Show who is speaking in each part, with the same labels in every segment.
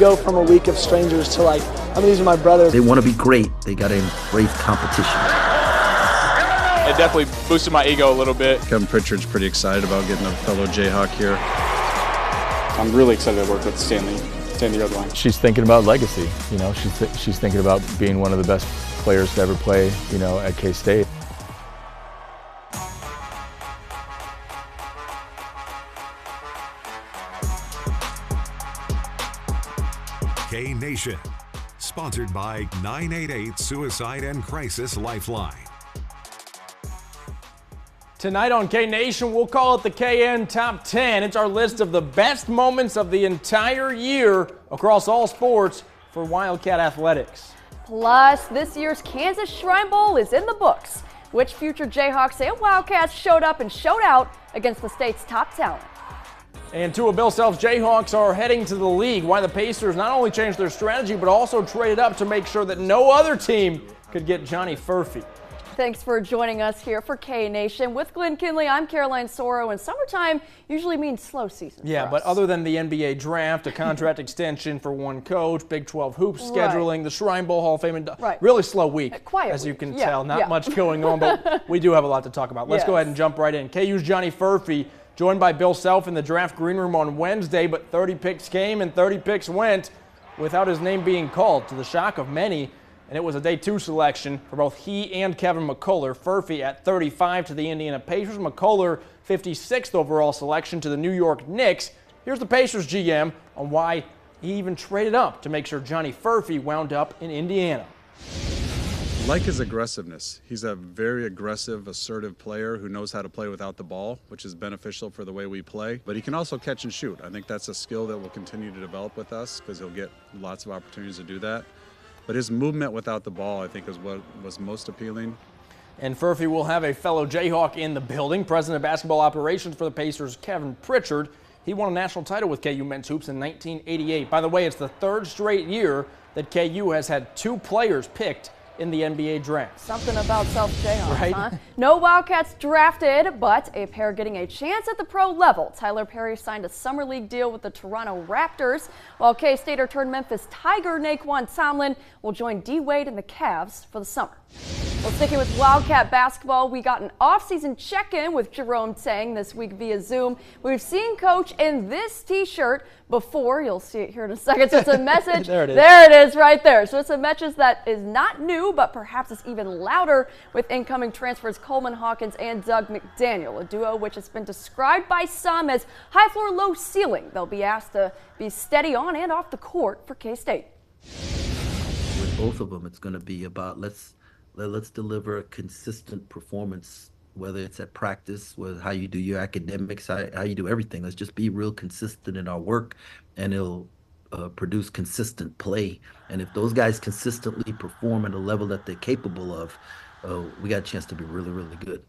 Speaker 1: go from a week of strangers to like, I mean, these are my brothers.
Speaker 2: They want to be great. They got to embrace competition.
Speaker 3: It definitely boosted my ego a little bit.
Speaker 4: Kevin Pritchard's pretty excited about getting a fellow Jayhawk here.
Speaker 5: I'm really excited to work with Stanley Redwine.
Speaker 6: She's thinking about legacy. You know, she's thinking about being one of the best players to ever play, you know, at K-State.
Speaker 7: K-Nation, sponsored by 988 Suicide and Crisis Lifeline.
Speaker 8: Tonight on K-Nation, we'll call it the KN Top 10. It's our list of the best moments of the entire year across all sports for Wildcat athletics.
Speaker 9: Plus, this year's Kansas Shrine Bowl is in the books. Which future Jayhawks and Wildcats showed up and showed out against the state's top talent?
Speaker 8: And two of Bill Self's Jayhawks are heading to the league. Why the Pacers not only changed their strategy, but also traded up to make sure that no other team could get Johnny Furphy.
Speaker 9: Thanks for joining us here for K-Nation. With Glenn Kinley, I'm Caroline Soro, and summertime usually means slow season.
Speaker 8: Yeah, but other than the NBA draft, a contract extension for one coach, Big 12 hoops scheduling, the Shrine Bowl Hall of Fame, and really slow week, as you can tell. Not much going on, but we do have a lot to talk about. Let's go ahead and jump right in. KU's Johnny Furphy joined by Bill Self in the draft green room on Wednesday, but 30 picks came and 30 picks went without his name being called, to the shock of many. And it was a day 2 selection for both he and Kevin McCullough. Furphy at 35 to the Indiana Pacers. McCullough 56th overall selection to the New York Knicks. Here's the Pacers GM on why he even traded up to make sure Johnny Furphy wound up in Indiana.
Speaker 4: Like his aggressiveness. He's a very aggressive, assertive player who knows how to play without the ball, which is beneficial for the way we play. But he can also catch and shoot. I think that's a skill that will continue to develop with us because he'll get lots of opportunities to do that. But his movement without the ball, I think, is what was most appealing.
Speaker 8: And Furphy will have a fellow Jayhawk in the building. President of Basketball Operations for the Pacers, Kevin Pritchard. He won a national title with KU men's hoops in 1988. By the way, it's the 3rd straight year that KU has had 2 players picked in the NBA draft.
Speaker 9: Something about South Jayhawks, huh? No Wildcats drafted, but a pair getting a chance at the pro level. Tyler Perry signed a summer league deal with the Toronto Raptors, while K-Stater turned Memphis Tiger Naquan Tomlin will join D-Wade and the Cavs for the summer. Well, sticking with Wildcat basketball, we got an off-season check-in with Jerome Tang this week via Zoom. We've seen Coach in this T-shirt before. You'll see it here in a second. So it's a message.
Speaker 8: There it is.
Speaker 9: There it is right there. So it's a message that is not new, but perhaps it's even louder with incoming transfers Coleman Hawkins and Doug McDaniel, a duo which has been described by some as high floor, low ceiling. They'll be asked to be steady on and off the court for K-State.
Speaker 2: With both of them, it's going to be about let's deliver a consistent performance, whether it's at practice, whether how you do your academics, how you do everything. Let's just be real consistent in our work, and it'll produce consistent play. And if those guys consistently perform at a level that they're capable of, we got a chance to be really, really good.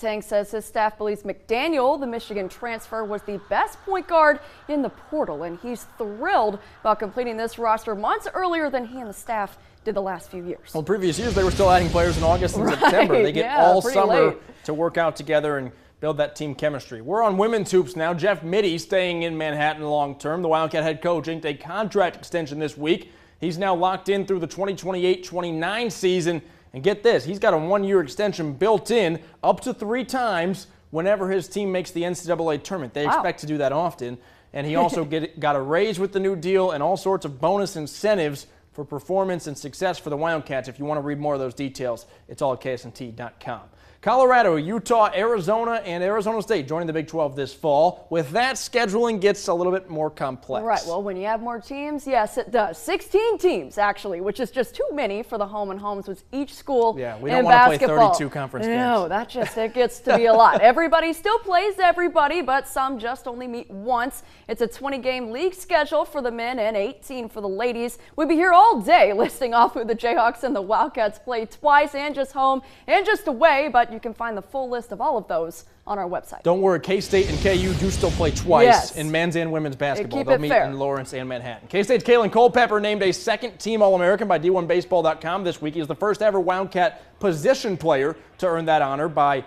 Speaker 9: Tang says his staff believes McDaniel, the Michigan transfer, was the best point guard in the portal, and he's thrilled about completing this roster months earlier than he and the staff did the last few years.
Speaker 8: Well, previous years they were still adding players in August and September. They get all summer to work out together and build that team chemistry. We're on women's hoops now. Jeff Mittie staying in Manhattan long term. The Wildcat head coach inked a contract extension this week. He's now locked in through the 2028-29 season. And get this, he's got a 1-year extension built in up to 3 times whenever his team makes the NCAA tournament. They expect to do that often. And he also got a raise with the new deal and all sorts of bonus incentives for performance and success for the Wildcats. If you want to read more of those details, it's all at KSNT.com. Colorado, Utah, Arizona, and Arizona State joining the Big 12 this fall. With that, scheduling gets a little bit more complex.
Speaker 9: Right. Well, when you have more teams, yes, it does. 16 teams, actually, which is just too many for the home and homes with each school.
Speaker 8: Yeah, we don't want to play 32 conference games.
Speaker 9: No, it gets to be a lot. Everybody still plays everybody, but some just only meet once. It's a 20-game league schedule for the men and 18 for the ladies. We'll be here all day listing off who the Jayhawks and the Wildcats play twice, and just home and just away, but you can find the full list of all of those on our website.
Speaker 8: Don't worry, K-State and KU do still play twice in men's and women's basketball. They'll meet in Lawrence and Manhattan. K-State's Kalen Culpepper named a second-team All-American by D1Baseball.com this week. He's the first ever Wildcat position player to earn that honor by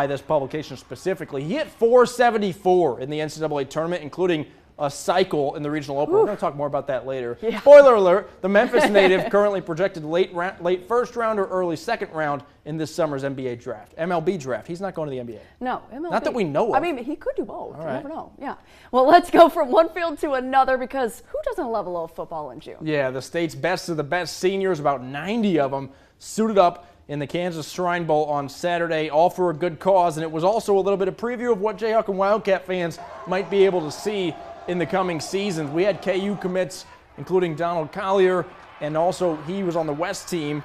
Speaker 8: this publication specifically. He hit .474 in the NCAA tournament, including a cycle in the regional opener. We're going to talk more about that later. Yeah. Spoiler alert, the Memphis native currently projected late first round or early second round in this summer's MLB draft. He's not going to the NBA.
Speaker 9: No, MLB.
Speaker 8: Not that we know of.
Speaker 9: I mean, he could do both. You never know. Yeah. Well, let's go from one field to another, because who doesn't love a little football in June? Yeah, the state's best of the best seniors, about 90 of them, suited up in the Kansas Shrine Bowl on Saturday, all for a good cause. And it was also a little bit of preview of what Jayhawk and Wildcat fans might be able to see in the coming seasons. We had KU commits, including Donald Collier, and also he was on the West team,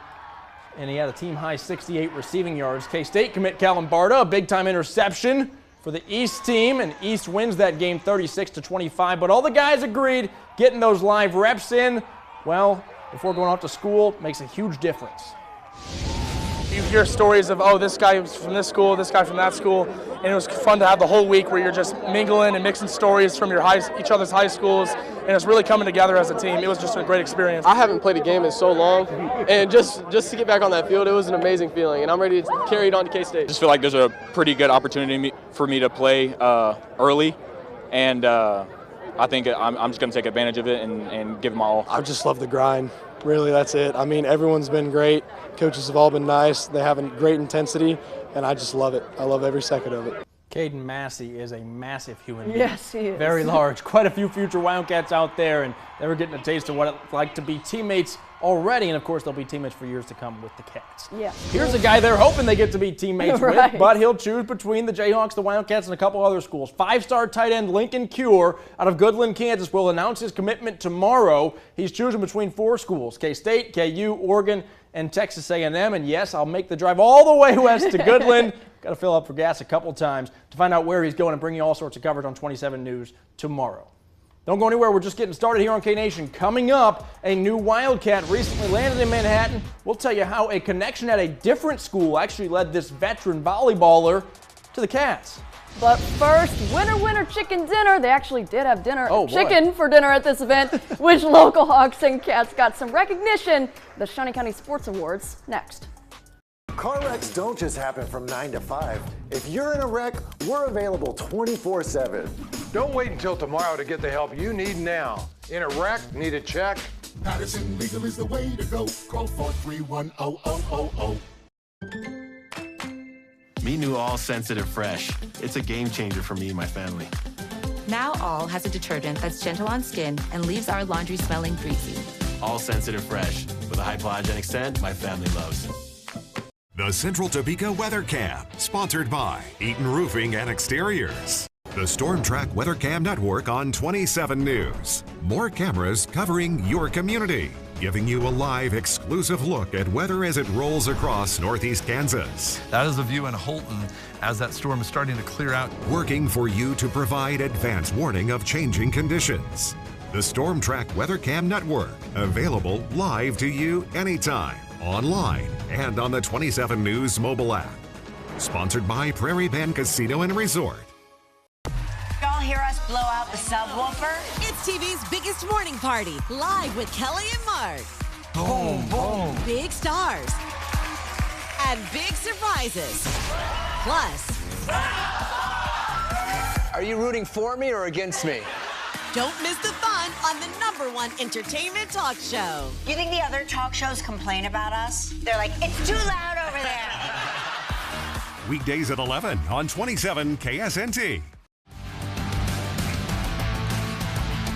Speaker 9: and he had a team-high 68 receiving yards. K-State commit Callum Barta, a big-time interception for the East team, and East wins that game 36-25. But all the guys agreed getting those live reps in, well, before going off to school, makes a huge difference.
Speaker 1: You hear stories of, oh, this guy was from this school, this guy from that school, and it was fun to have the whole week where you're just mingling and mixing stories from each other's high schools, and it's really coming together as a team. It was just a great experience.
Speaker 10: I haven't played a game in so long, and just to get back on that field, it was an amazing feeling, and I'm ready to carry it on to K-State.
Speaker 3: I just feel like there's a pretty good opportunity for me to play early, and I think I'm just going to take advantage of it and give them all.
Speaker 1: I just love the grind. Really, that's it. I mean, everyone's been great. Coaches have all been nice. They have a great intensity, and I just love it. I love every second of it.
Speaker 8: Caden Massey is a massive human being.
Speaker 9: Yes, he is.
Speaker 8: Very large. Quite a few future Wildcats out there, and they were getting a taste of what it's like to be teammates already, and of course they'll be teammates for years to come with the Cats.
Speaker 9: Yeah.
Speaker 8: Here's a guy they're hoping they get to be teammates
Speaker 9: Right.
Speaker 8: with, but he'll choose between the Jayhawks, the Wildcats, and a couple other schools. Five-star tight end Lincoln Cure out of Goodland, Kansas will announce his commitment tomorrow. He's choosing between 4 schools: K-State, KU, Oregon, and Texas A&M. And yes, I'll make the drive all the way west to Goodland. Got to fill up for gas a couple times to find out where he's going and bring you all sorts of coverage on 27 News tomorrow. Don't go anywhere. We're just getting started here on K-Nation. Coming up, a new Wildcat recently landed in Manhattan. We'll tell you how a connection at a different school actually led this veteran volleyballer to the Cats.
Speaker 9: But first, winner chicken dinner. They actually did have dinner,
Speaker 8: chicken
Speaker 9: for dinner at this event, which local Hawks and Cats got some recognition. The Shawnee County Sports Awards next.
Speaker 11: Car wrecks don't just happen from 9 to 5. If you're in a wreck, we're available 24/7.
Speaker 12: Don't wait until tomorrow to get the help you need now. In a wreck, need a check?
Speaker 13: Patterson Legal is the way to go. Call 431-0000.
Speaker 14: Meet new All Sensitive Fresh. It's a game changer for me and my family.
Speaker 15: Now All has a detergent that's gentle on skin and leaves our laundry smelling greasy.
Speaker 14: All Sensitive Fresh, with a hypoallergenic scent my family loves.
Speaker 7: The Central Topeka Weather Cam, sponsored by Eaton Roofing and Exteriors. The Storm Track Weather Cam Network on 27 News. More cameras covering your community, giving you a live, exclusive look at weather as it rolls across northeast Kansas.
Speaker 16: That is a view in Holton as that storm is starting to clear out.
Speaker 7: Working for you to provide advance warning of changing conditions. The Storm Track Weather Cam Network, available live to you anytime, online, and on the 27 News mobile app. Sponsored by Prairie Bend Casino and Resort.
Speaker 17: Y'all hear us blow out the subwoofer?
Speaker 18: It's TV's biggest morning party, live with Kelly and Mark.
Speaker 16: Boom, boom.
Speaker 18: Big stars and big surprises. Plus,
Speaker 19: are you rooting for me or against me?
Speaker 18: Don't miss the fun on the #1 entertainment talk show.
Speaker 17: You think the other talk shows complain about us? They're like, it's too loud over there.
Speaker 7: Weekdays at 11 on 27 KSNT.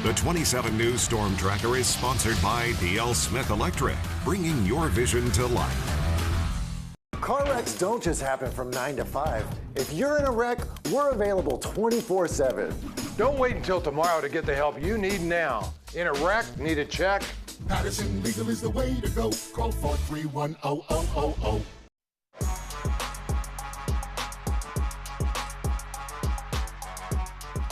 Speaker 7: The 27 News Storm Tracker is sponsored by D.L. Smith Electric, bringing your vision to life.
Speaker 11: Car wrecks don't just happen from 9 to 5. If you're in a wreck, we're available 24/7.
Speaker 12: Don't wait until tomorrow to get the help you need now. In a wreck, need a check?
Speaker 13: Patterson Legal is the way to go. Call 431-0000.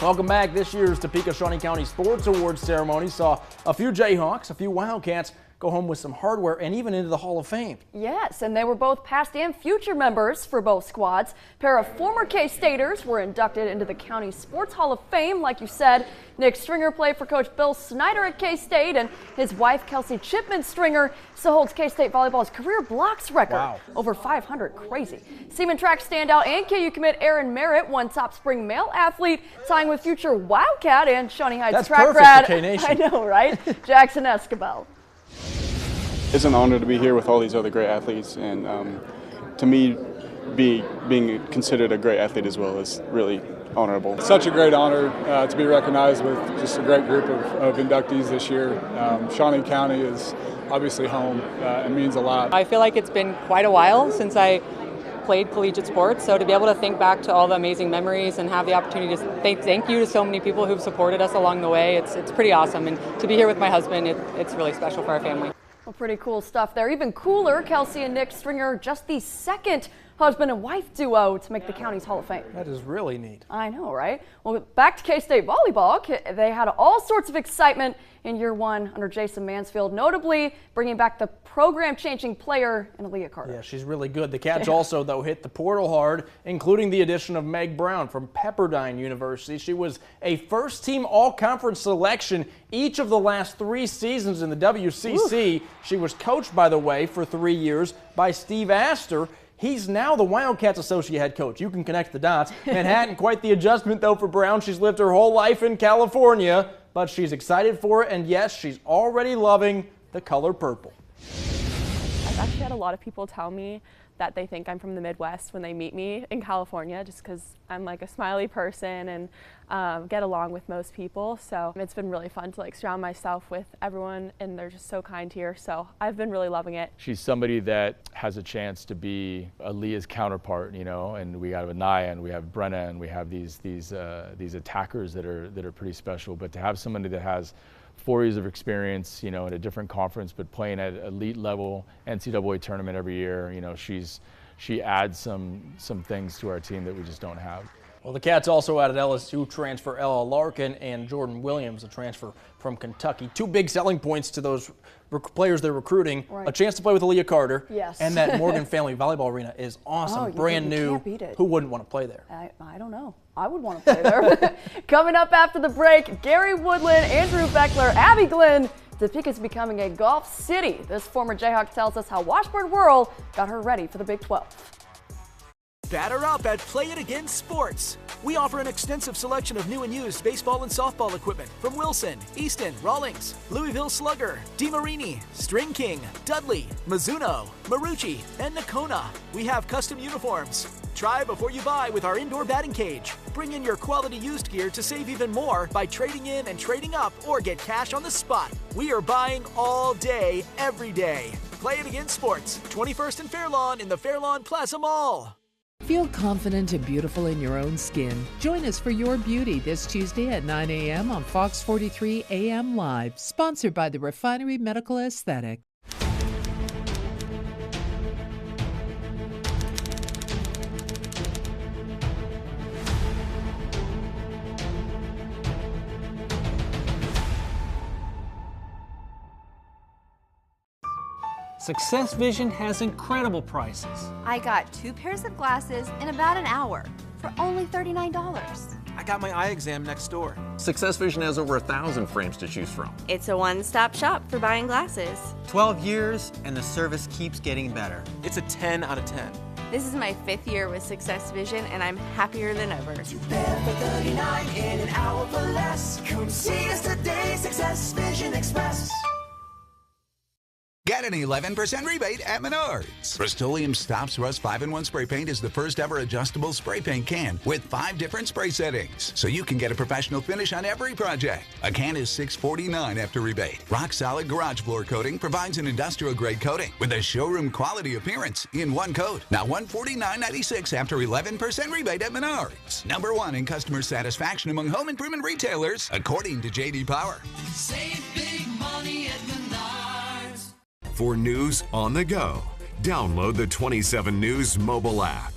Speaker 8: Welcome back. This year's Topeka Shawnee County Sports Awards ceremony saw a few Jayhawks, a few Wildcats go home with some hardware and even into the Hall of Fame.
Speaker 9: Yes, and they were both past and future members for both squads. A pair of former K-Staters were inducted into the County Sports Hall of Fame, like you said. Nick Stringer played for Coach Bill Snyder at K-State, and his wife, Kelsey Chipman Stringer, still holds K-State volleyball's career blocks record.
Speaker 8: Wow.
Speaker 9: Over 500, crazy. Seaman track standout and KU commit Aaron Merritt won top spring male athlete, tying with future Wildcat and Shawnee Heights track grad. I know, right? Jackson Escobar.
Speaker 5: It's an honor to be here with all these other great athletes, and to me, being considered a great athlete as well is really honorable.
Speaker 20: Such a great honor to be recognized with just a great group of inductees this year. Shawnee County is obviously home. It means a lot.
Speaker 21: I feel like it's been quite a while since I played collegiate sports, so to be able to think back to all the amazing memories and have the opportunity to thank you to so many people who've supported us along the way, it's pretty awesome. And to be here with my husband, it's really special for our family.
Speaker 9: Well, pretty cool stuff there. Even cooler, Kelsey and Nick Stringer, just the second husband and wife duo to make the county's Hall of Fame.
Speaker 8: That is really neat.
Speaker 9: I know, right? Well, back to K-State volleyball. They had all sorts of excitement in year one under Jason Mansfield, notably bringing back the program-changing player in Aaliyah Carter.
Speaker 8: Yeah, she's really good. The Cats also, though, hit the portal hard, including the addition of Meg Brown from Pepperdine University. She was a first-team all-conference selection each of the last 3 seasons in the WCC. Oof. She was coached, by the way, for 3 years by Steve Astor. He's now the Wildcats associate head coach. You can connect the dots. Manhattan, quite the adjustment, though, for Brown. She's lived her whole life in California, but she's excited for it, and yes, she's already loving the color purple.
Speaker 22: I've actually had a lot of people tell me that they think I'm from the Midwest when they meet me in California, just because I'm like a smiley person and get along with most people. So it's been really fun to like surround myself with everyone, and they're just so kind here. So I've been really loving it.
Speaker 6: She's somebody that has a chance to be Aaliyah's counterpart, you know, and we have Anaya and we have Brenna and we have these attackers that are pretty special. But to have somebody that has 4 years of experience, you know, in a different conference, but playing at elite level NCAA tournament every year, you know, she adds some things to our team that we just don't have.
Speaker 8: Well, the Cats also added LSU transfer Ella Larkin and Jordan Williams, a transfer from Kentucky. 2 big selling points to those players they're recruiting. Right. A chance to play with Aaliyah Carter.
Speaker 9: Yes.
Speaker 8: And that Morgan Family Volleyball Arena is awesome, brand new.
Speaker 9: Can't beat it.
Speaker 8: Who wouldn't want to play there?
Speaker 9: I don't know. I would want to play there. Coming up after the break, Gary Woodland, Andrew Beckler, Abby Glenn. Topeka's becoming a golf city. This former Jayhawk tells us how Washburn Rural got her ready for the Big 12.
Speaker 23: Batter up at Play It Again Sports. We offer an extensive selection of new and used baseball and softball equipment from Wilson, Easton, Rawlings, Louisville Slugger, DeMarini, String King, Dudley, Mizuno, Marucci, and Nakona. We have custom uniforms. Try before you buy with our indoor batting cage. Bring in your quality used gear to save even more by trading in and trading up or get cash on the spot. We are buying all day, every day. Play It Again Sports, 21st and Fairlawn in the Fairlawn Plaza Mall.
Speaker 24: Feel confident and beautiful in your own skin. Join us for Your Beauty this Tuesday at 9 a.m. on Fox 43 AM Live, sponsored by the Refinery Medical Aesthetic.
Speaker 25: Success Vision has incredible prices.
Speaker 26: I got 2 pairs of glasses in about an hour for only $39.
Speaker 27: I got my eye exam next door.
Speaker 28: Success Vision has over 1,000 frames to choose from.
Speaker 26: It's a one-stop shop for buying glasses.
Speaker 27: 12 years and the service keeps getting better. It's a 10 out of 10.
Speaker 26: This is my 5th year with Success Vision and I'm happier than ever.
Speaker 29: 2 pair for $39 in an hour for less. Come see us today, Success Vision Express.
Speaker 30: Get an 11% rebate at Menards. Rust-Oleum Stops Rust 5-in-1 Spray Paint is the first ever adjustable spray paint can with 5 different spray settings, so you can get a professional finish on every project. A can is $6.49 after rebate. Rock Solid Garage Floor Coating provides an industrial-grade coating with a showroom quality appearance in one coat. Now $149.96 after 11% rebate at Menards. #1 in customer satisfaction among home improvement retailers, according to J.D. Power.
Speaker 29: Save big money at Menards.
Speaker 7: For news on the go, download the 27 News mobile app.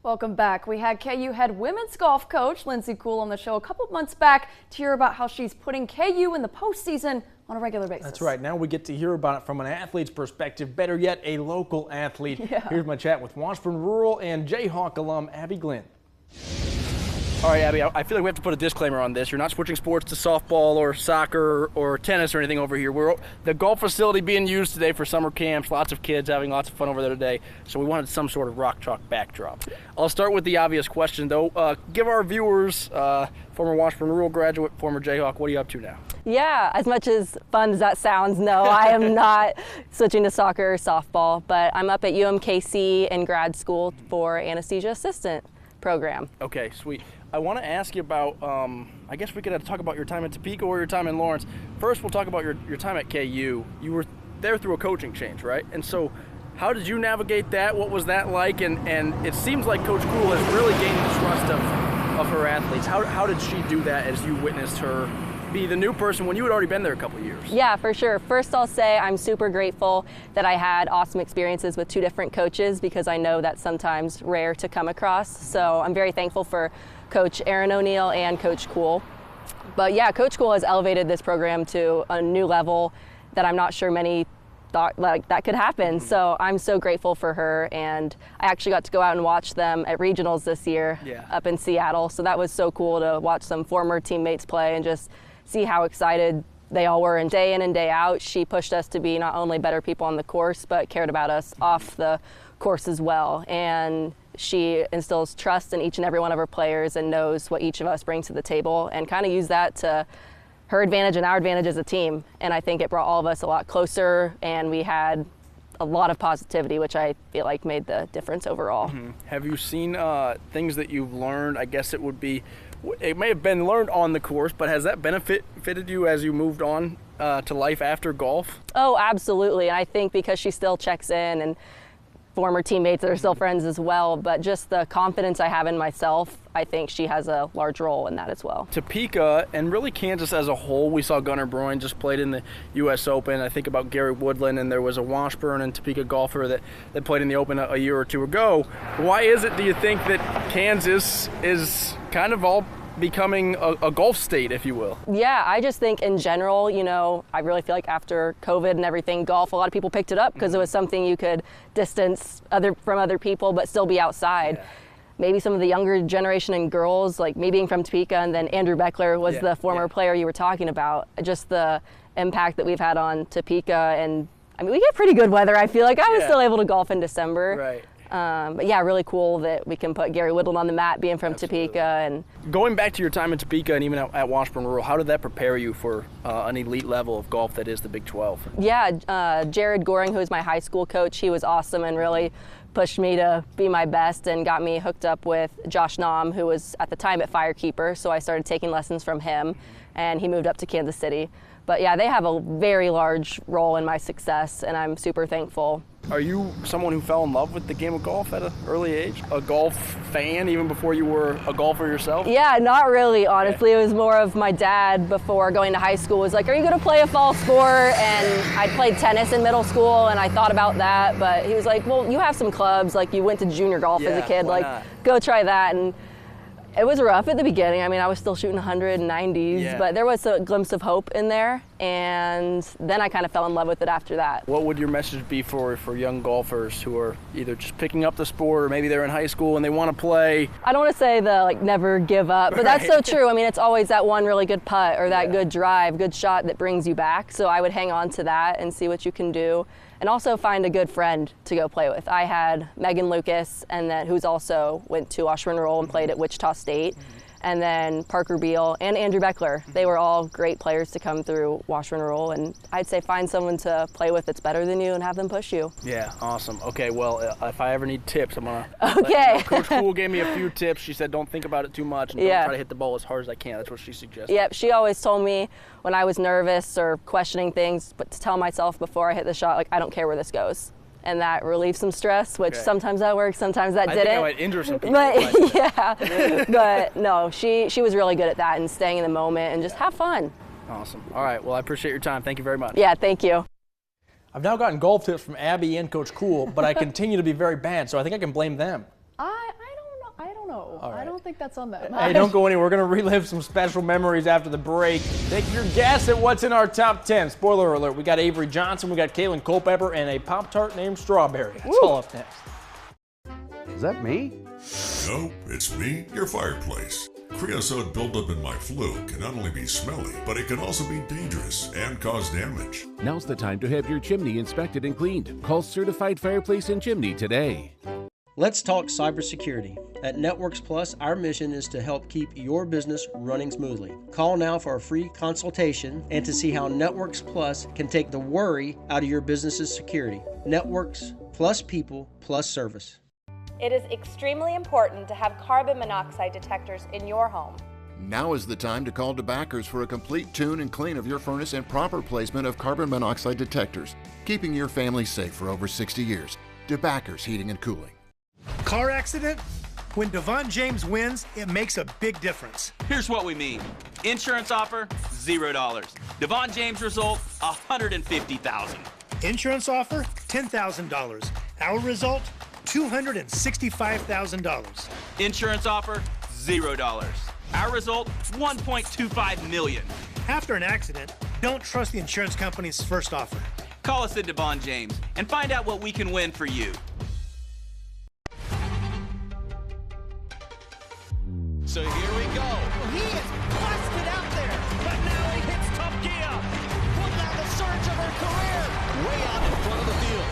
Speaker 9: Welcome back. We had KU head women's golf coach Lindsay Kuhl on the show a couple months back to hear about how she's putting KU in the postseason on a regular basis.
Speaker 8: That's right. Now we get to hear about it from an athlete's perspective, better yet, a local athlete. Yeah. Here's my chat with Washburn Rural and Jayhawk alum Abby Glenn.
Speaker 1: All right, Abby, I feel like we have to put a disclaimer on this. You're not switching sports to softball or soccer or tennis or anything over here. We're the golf facility being used today for summer camps, lots of kids having lots of fun over there today, so we wanted some sort of rock chalk backdrop. I'll start with the obvious question, though. Give our viewers, former Washburn Rural graduate, former Jayhawk, what are you up to now?
Speaker 2: Yeah, as much as fun as that sounds, no, I am not switching to soccer or softball, but I'm up at UMKC in grad school for anesthesia assistant program.
Speaker 1: Okay, sweet. I want to ask you about, I guess we could talk about your time at Topeka or your time in Lawrence. First, we'll talk about your time at KU. You were there through a coaching change, right? And so how did you navigate that? What was that like? And it seems like Coach Cool has really gained the trust of her athletes. How did she do that as you witnessed her be the new person when you had already been there a couple of years?
Speaker 2: Yeah, for sure. First, I'll say I'm super grateful that I had awesome experiences with 2 different coaches, because I know that's sometimes rare to come across. So I'm very thankful for Coach Aaron O'Neill and Coach Cool. But yeah, Coach Cool has elevated this program to a new level that I'm not sure many thought like that could happen. So I'm so grateful for her, and I actually got to go out and watch them at regionals this year up in Seattle. So that was so cool to watch some former teammates play and just see how excited they all were. And day in and day out, she pushed us to be not only better people on the course, but cared about us off the course as well. And she instills trust in each and every one of her players and knows what each of us bring to the table, and kind of use that to her advantage and our advantage as a team. And I think it brought all of us a lot closer, and we had a lot of positivity, which I feel like made the difference overall.
Speaker 1: Mm-hmm. Have you seen things that you've learned? I guess it may have been learned on the course, but has that benefited you as you moved on to life after golf?
Speaker 2: Oh, absolutely. And I think because she still checks in, and former teammates that are still friends as well, but just the confidence I have in myself, I think she has a large role in that as well.
Speaker 1: Topeka and really Kansas as a whole, we saw Gunnar Broyne just played in the U.S. Open. I think about Gary Woodland, and there was a Washburn and Topeka golfer that played in the Open a year or two ago. Why is it, do you think, that Kansas is kind of all becoming a golf state, if you will?
Speaker 2: Yeah, I just think in general, you know, I really feel like after COVID and everything, golf, a lot of people picked it up because it was something you could distance from other people but still be outside. Yeah. Maybe some of the younger generation and girls, like me being from Topeka, and then Andrew Beckler was the former player you were talking about. Just the impact that we've had on Topeka, and I mean, we get pretty good weather. I feel like I was still able to golf in December.
Speaker 1: Right.
Speaker 2: But yeah, really cool that we can put Gary Woodland on the mat, being from Topeka. And
Speaker 1: going back to your time in Topeka and even at Washburn Rural, how did that prepare you for an elite level of golf that is the Big 12?
Speaker 2: Yeah, Jared Goring, who was my high school coach, he was awesome and really pushed me to be my best and got me hooked up with Josh Naum, who was at the time at Firekeeper. So I started taking lessons from him, and he moved up to Kansas City. But yeah, they have a very large role in my success, and I'm super thankful.
Speaker 1: Are you someone who fell in love with the game of golf at an early age? A golf fan even before you were a golfer yourself?
Speaker 2: Yeah, not really, honestly. It was more of my dad before going to high school was like, are you going to play a fall sport? And I played tennis in middle school, and I thought about that, but he was like, well, you have some clubs, like you went to junior golf as a kid, like go try that. And it was rough at the beginning. I mean, I was still shooting 190s, but there was a glimpse of hope in there, and then I kind of fell in love with it after that.
Speaker 1: What would your message be for young golfers who are either just picking up the sport, or maybe they're in high school and they want to play?
Speaker 2: I don't want to say never give up, but that's so true. I mean, it's always that one really good putt or that good drive, good shot that brings you back. So I would hang on to that and see what you can do. And also find a good friend to go play with. I had Megan Lucas, and who's also went to Washburn Rural and played at Wichita State, and then Parker Beal and Andrew Beckler. They were all great players to come through Washburn Rural, and I'd say find someone to play with that's better than you and have them push you.
Speaker 1: Yeah, awesome. Okay, well, if I ever need tips, I'm gonna
Speaker 2: let you know.
Speaker 1: Coach Cool gave me a few tips. She said don't think about it too much and don't try to hit the ball as hard as I can. That's what she suggested.
Speaker 2: Yep, she always told me when I was nervous or questioning things, but to tell myself before I hit the shot, like, I don't care where this goes. And that relieves some stress, which sometimes that works, sometimes that didn't.
Speaker 1: I think I might injure some people.
Speaker 2: But yeah, but no, she was really good at that and staying in the moment and just have fun.
Speaker 1: Awesome. All right, well, I appreciate your time. Thank you very much.
Speaker 2: Yeah, thank you.
Speaker 8: I've now gotten golf tips from Abby and Coach Cool, but I continue to be very bad, so I think I can blame them.
Speaker 9: I don't know.
Speaker 8: All right.
Speaker 9: I don't think that's on them.
Speaker 8: Hey, don't go anywhere. We're going to relive some special memories after the break. Take your guess at what's in our top 10. Spoiler alert, we got Avery Johnson, we got Kaylin Culpepper, and a Pop-Tart named Strawberry. That's all up next.
Speaker 3: Is that me?
Speaker 4: Nope, it's me, your fireplace. Creosote buildup in my flue can not only be smelly, but it can also be dangerous and cause damage.
Speaker 10: Now's the time to have your chimney inspected and cleaned. Call Certified Fireplace and Chimney today.
Speaker 11: Let's talk cybersecurity. At Networks Plus, our mission is to help keep your business running smoothly. Call now for a free consultation and to see how Networks Plus can take the worry out of your business's security. Networks plus people plus service.
Speaker 14: It is extremely important to have carbon monoxide detectors in your home.
Speaker 15: Now is the time to call DeBackers for a complete tune and clean of your furnace and proper placement of carbon monoxide detectors, keeping your family safe for over 60 years. DeBackers Heating and Cooling.
Speaker 16: Car accident? When Devon James wins, it makes a big difference.
Speaker 17: Here's what we mean. Insurance offer, $0. Devon James result, $150,000.
Speaker 16: Insurance offer, $10,000. Our result, $265,000.
Speaker 17: Insurance offer, $0. Our result, $1.25 million.
Speaker 16: After an accident, don't trust the insurance company's first offer.
Speaker 17: Call us at Devon James and find out what we can win for you.
Speaker 18: So here we go. He is blasted out there, but now he hits top gear. Pulling out the surge of her career. Way out in front of the field.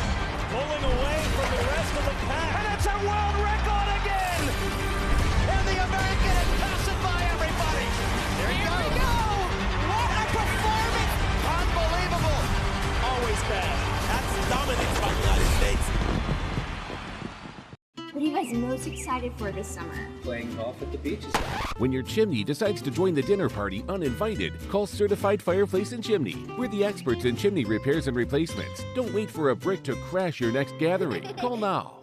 Speaker 18: Pulling away from the rest of the pack. And it's a world record again. And the American is passing by everybody. There you go. What a performance. Unbelievable. Always fast. That's dominance by the United States.
Speaker 19: What are you guys most excited for this summer?
Speaker 31: Playing golf at the beaches.
Speaker 10: When your chimney decides to join the dinner party uninvited, call Certified Fireplace and Chimney. We're the experts in chimney repairs and replacements. Don't wait for a brick to crash your next gathering. Call now.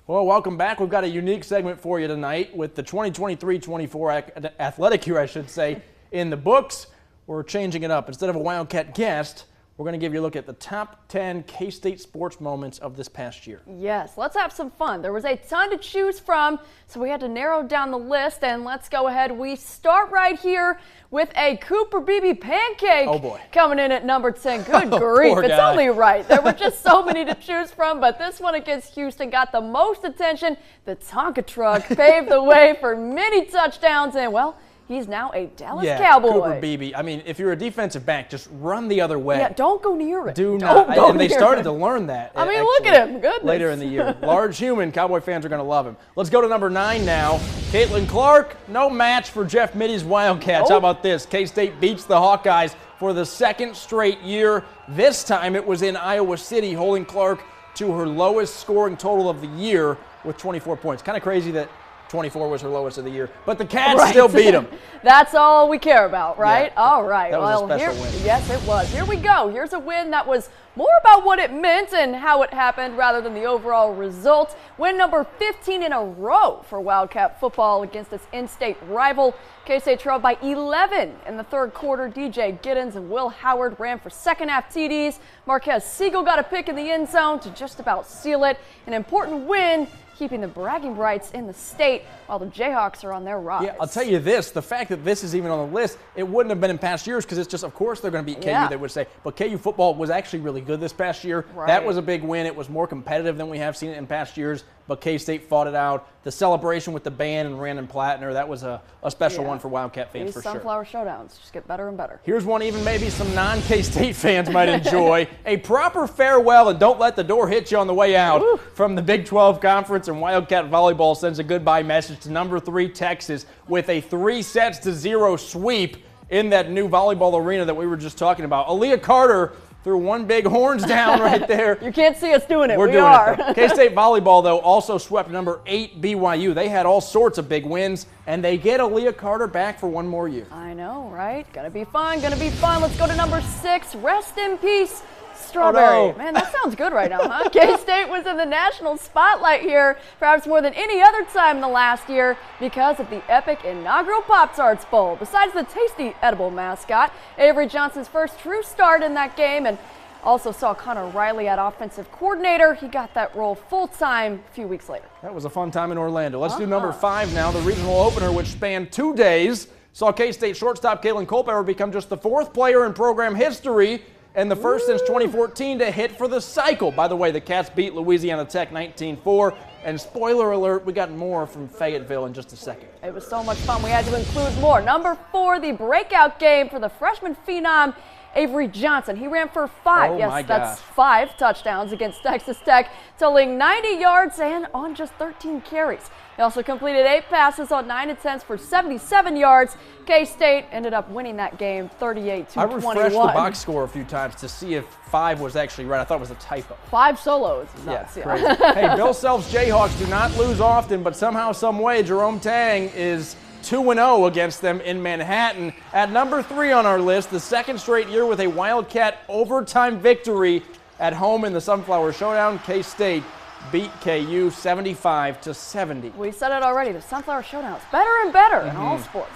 Speaker 8: Well, welcome back. We've got a unique segment for you tonight with the 2023-24 athletic year, I should say, in the books. We're changing it up. Instead of a Wildcat guest, we're going to give you a look at the top 10 K-State sports moments of this past year.
Speaker 9: Yes, let's have some fun. There was a ton to choose from, so we had to narrow down the list, and let's go ahead. We start right here with a Cooper Beebe pancake.
Speaker 8: Oh, boy.
Speaker 9: Coming in at number 10. Good grief. It's only right. There were just so many to choose from, but this one against Houston got the most attention. The Tonka truck paved the way for many touchdowns, and, well, he's now a Dallas Cowboy.
Speaker 8: Cooper Beebe. I mean, if you're a defensive back, just run the other way.
Speaker 9: Yeah, don't go near it.
Speaker 8: Do not. And they started to learn that.
Speaker 9: I mean, look at him. Goodness.
Speaker 8: Later in the year. Large human. Cowboy fans are going to love him. Let's go to number 9 now. Caitlin Clark, no match for Jeff Mitty's Wildcats. How about this? K-State beats the Hawkeyes for the second straight year. This time it was in Iowa City, holding Clark to her lowest scoring total of the year with 24 points. Kind of crazy that 24 was her lowest of the year, but the Cats still beat them.
Speaker 9: That's all we care about, right? Yeah. All right.
Speaker 8: That was a special win.
Speaker 9: Yes, it was. Here we go. Here's a win that was more about what it meant and how it happened rather than the overall result. Win number 15 in a row for Wildcat football against its in-state rival. K-State trailed by 11 in the third quarter. DJ Giddens and Will Howard ran for second-half TDs. Marquez Siegel got a pick in the end zone to just about seal it. An important win, keeping the bragging rights in the state while the Jayhawks are on their rise.
Speaker 8: Yeah, I'll tell you this, the fact that this is even on the list, it wouldn't have been in past years because it's just, of course, they're going to beat KU, they would say. But KU football was actually really good this past year.
Speaker 9: Right.
Speaker 8: That was a big win. It was more competitive than we have seen it in past years, but K-State fought it out. The celebration with the band and Randon Plattner, that was a special one for Wildcat fans for sure.
Speaker 9: These sunflower showdowns just get better and better.
Speaker 8: Here's one even maybe some non-K-State fans might enjoy. A proper farewell and don't let the door hit you on the way out from the Big 12 Conference, and Wildcat Volleyball sends a goodbye message to number 3 Texas with a 3-0 sweep in that new volleyball arena that we were just talking about. Aaliyah Carter threw one big horns down right there.
Speaker 9: You can't see us doing it.
Speaker 8: We're doing
Speaker 9: are.
Speaker 8: it. K-State Volleyball, though, also swept number 8 BYU. They had all sorts of big wins, and they get Aaliyah Carter back for one more year.
Speaker 9: I know, right? Gonna be fun, gonna be fun. Let's go to number 6. Rest in peace, Strawberry.
Speaker 8: Oh, no.
Speaker 9: Man, that sounds good right now, huh? K-State was in the national spotlight here, perhaps more than any other time in the last year, because of the epic inaugural Pop-Tarts Bowl. Besides the tasty edible mascot, Avery Johnson's first true start in that game, and Also saw Connor Riley at offensive coordinator. He got that role full-time a few weeks later.
Speaker 8: That was a fun time in Orlando. Let's do number 5 now. The regional opener, which spanned 2 days, saw K-State shortstop Kaylin Culpepper become just the 4th player in program history and the first since 2014 to hit for the cycle. By the way, the Cats beat Louisiana Tech 19-4. And spoiler alert, we got more from Fayetteville in just a second.
Speaker 9: It was so much fun, we had to include more. Number 4, the breakout game for the freshman phenom, Avery Johnson. He ran for 5.
Speaker 8: Oh,
Speaker 9: yes, that's 5 touchdowns against Texas Tech, totaling 90 yards and on just 13 carries. He also completed 8 passes on 9 attempts for 77 yards. K-State ended up winning that game 38-21.
Speaker 8: I refreshed the box score a few times to see if 5 was actually right. I thought it was a typo.
Speaker 9: 5 solos.
Speaker 8: Nuts, crazy. Hey, Bill Self's Jayhawks do not lose often, but somehow, some way, Jerome Tang is 2-0 against them in Manhattan. At number 3 on our list, the 2nd straight year with a Wildcat overtime victory at home in the Sunflower Showdown. K-State beat KU 75-70.
Speaker 9: We said it already, the Sunflower Showdown is better and better in all sports.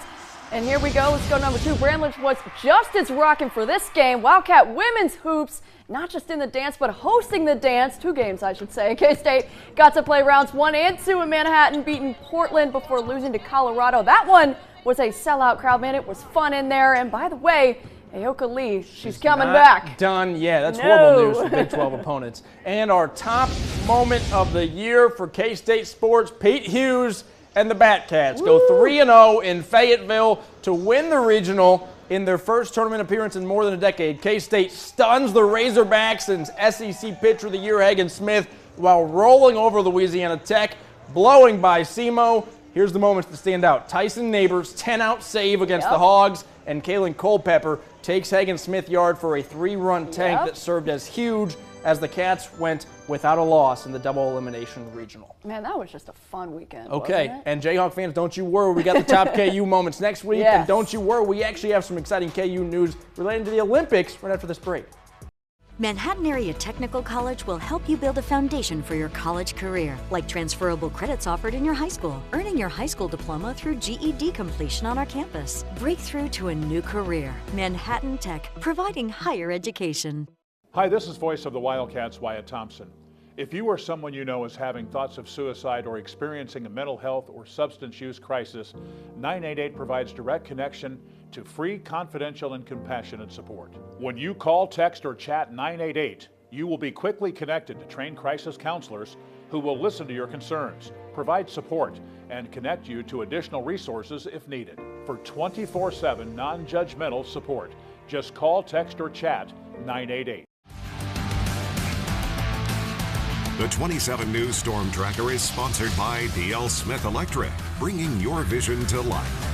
Speaker 9: And here we go, let's go number 2. Brandledge was just as rocking for this game. Wildcat women's hoops, not just in the dance, but hosting the dance. 2 games, I should say. K-State got to play rounds 1 and 2 in Manhattan, beating Portland before losing to Colorado. That one was a sellout crowd, man. It was fun in there. And by the way, Aoka Lee, she's coming back.
Speaker 8: Done. Yeah, that's horrible news for Big 12 opponents. And our top moment of the year for K-State sports, Pete Hughes and the Batcats go 3-0 in Fayetteville to win the regional in their first tournament appearance in more than a decade. K-State stuns the Razorbacks and SEC Pitcher of the Year Hagen Smith while rolling over Louisiana Tech, blowing by SEMO. Here's the moments that stand out. Tyson Neighbors' 10-out save against the Hogs, and Kaylin Culpepper takes Hagen Smith yard for a 3-run tank that served as huge as the Cats went without a loss in the double elimination regional.
Speaker 9: Man, that was just a fun weekend.
Speaker 8: Okay,
Speaker 9: wasn't it?
Speaker 8: and Jayhawk fans, don't you worry. We got the top KU moments next week. And don't you worry, we actually have some exciting KU news relating to the Olympics right after this break.
Speaker 5: Manhattan Area Technical College will help you build a foundation for your college career, like transferable credits offered in your high school, earning your high school diploma through GED completion on our campus. Break through to a new career. Manhattan Tech, providing higher education.
Speaker 6: Hi, this is Voice of the Wildcats, Wyatt Thompson. If you or someone you know is having thoughts of suicide or experiencing a mental health or substance use crisis, 988 provides direct connection to free, confidential, and compassionate support. When you call, text, or chat 988, you will be quickly connected to trained crisis counselors who will listen to your concerns, provide support, and connect you to additional resources if needed. For 24/7 non-judgmental support, just call, text, or chat 988.
Speaker 7: The 27 News Storm Tracker is sponsored by D.L. Smith Electric, bringing your vision to life.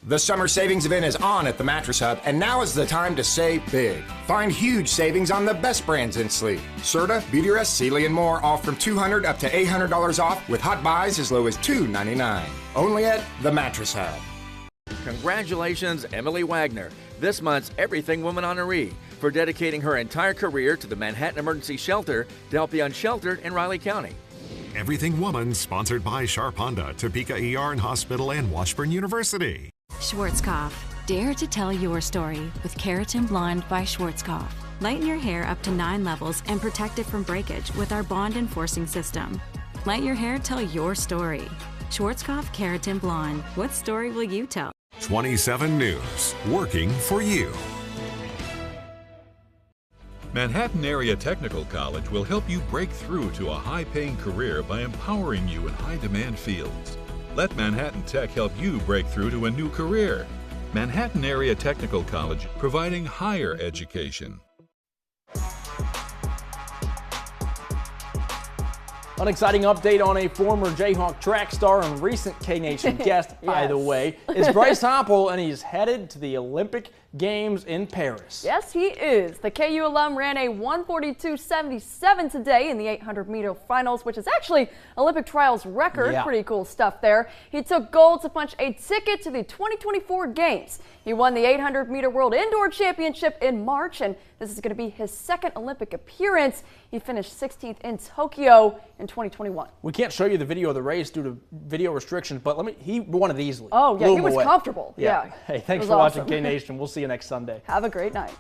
Speaker 12: The summer savings event is on at the Mattress Hub, and now is the time to save big. Find huge savings on the best brands in sleep. Serta, Beautyrest, Sealy, and more, all from $200 up to $800 off, with hot buys as low as $299. Only at the Mattress Hub.
Speaker 13: Congratulations, Emily Wagner, this month's Everything Woman honoree, for dedicating her entire career to the Manhattan Emergency Shelter to help the unsheltered in Riley County.
Speaker 7: Everything Woman, sponsored by Sharp Honda, Topeka ER and Hospital, and Washburn University.
Speaker 20: Schwarzkopf. Dare to tell your story with Keratin Blonde by Schwarzkopf. Lighten your hair up to 9 levels and protect it from breakage with our bond enforcing system. Let your hair tell your story. Schwarzkopf Keratin Blonde. What story will you tell?
Speaker 7: 27 News, working for you.
Speaker 21: Manhattan Area Technical College will help you break through to a high-paying career by empowering you in high-demand fields. Let Manhattan Tech help you break through to a new career. Manhattan Area Technical College, providing higher education.
Speaker 8: An exciting update on a former Jayhawk track star and recent K-Nation guest, by the way, is Bryce Hoppel, and he's headed to the Olympic Games in Paris.
Speaker 9: Yes, he is. The KU alum ran a 1:42.77 today in the 800-meter finals, which is actually Olympic trials record.
Speaker 8: Yeah.
Speaker 9: Pretty cool stuff there. He took gold to punch a ticket to the 2024 Games. He won the 800-meter World Indoor Championship in March, and this is going to be his second Olympic appearance. He finished 16th in Tokyo in 2021.
Speaker 8: We can't show you the video of the race due to video restrictions, but he won it easily.
Speaker 9: Oh, yeah, he was comfortable. Yeah.
Speaker 8: Hey, thanks for watching K-Nation. We'll see you next Sunday.
Speaker 9: Have a great night.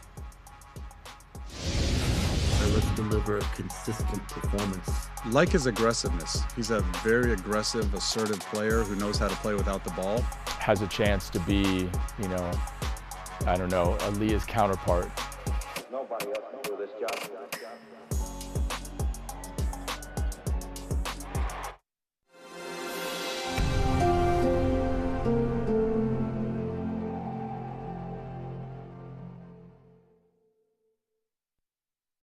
Speaker 1: let's deliver a consistent performance.
Speaker 22: Like his aggressiveness. He's a very aggressive, assertive player who knows how to play without the ball.
Speaker 23: Has a chance to be, you know, I don't know, Aaliyah's counterpart.